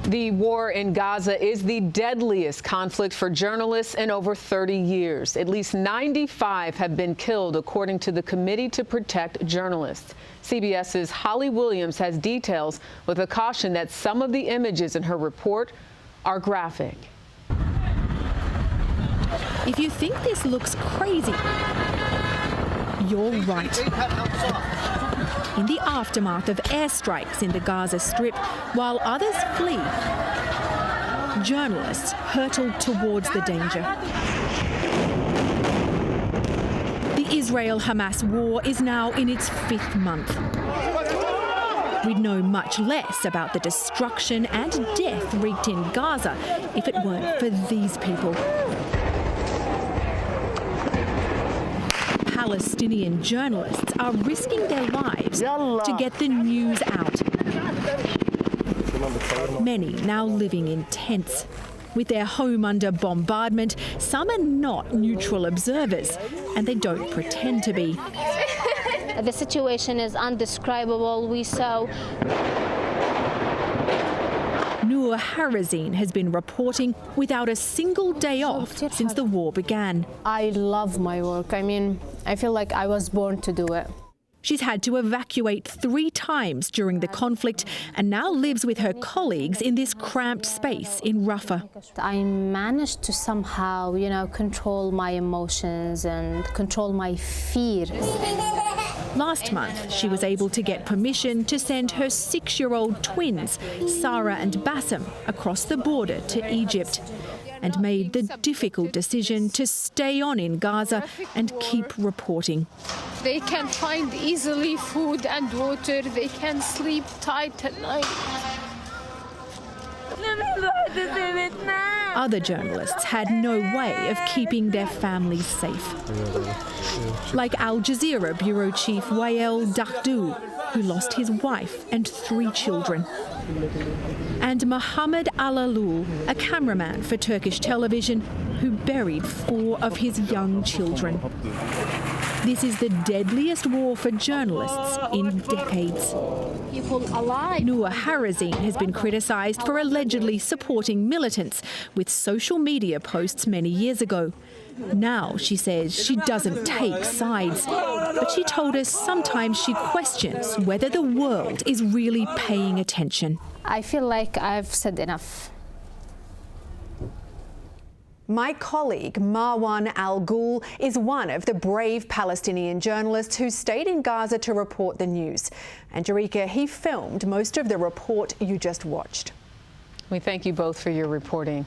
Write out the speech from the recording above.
The war in Gaza is the deadliest conflict for journalists in over 30 years. At least 95 have been killed, according to the Committee to Protect Journalists. CBS's Holly Williams has details, with a caution that some of the images in her report are graphic. If you think this looks crazy, you're right. In the aftermath of airstrikes in the Gaza Strip, while others flee, journalists hurtle towards the danger. The Israel-Hamas war is now in its 5th month. We'd know much less about the destruction and death wreaked in Gaza if it weren't for these people. Palestinian journalists are risking their lives to get the news out. Many now living in tents. With their home under bombardment, some are not neutral observers, and they don't pretend to be. The situation is undescribable. We saw Norah O'Donnell has been reporting without a single day off since the war began. I love my work. I mean, I feel like I was born to do it. She's had to evacuate 3 times during the conflict and now lives with her colleagues in this cramped space in Rafah. I managed to somehow, control my emotions and control my fears. Last month, she was able to get permission to send her 6-year-old twins, Sarah and Bassem, across the border to Egypt, and made the difficult decision to stay on in Gaza and keep reporting. They can find easily food and water. They can sleep tight at night. Other journalists had no way of keeping their families safe. Like Al Jazeera Bureau Chief Wael Dahdouh, who lost his wife and 3 children. And Mohammed Al-Alul, a cameraman for Turkish television, who buried 4 of his young children. This is the deadliest war for journalists in decades. Norah O'Donnell has been criticised for allegedly supporting militants with social media posts many years ago. Now she says she doesn't take sides, but she told us sometimes she questions whether the world is really paying attention. I feel like I've said enough. My colleague Marwan Al-Ghul is one of the brave Palestinian journalists who stayed in Gaza to report the news. And Jarika, he filmed most of the report you just watched. We thank you both for your reporting.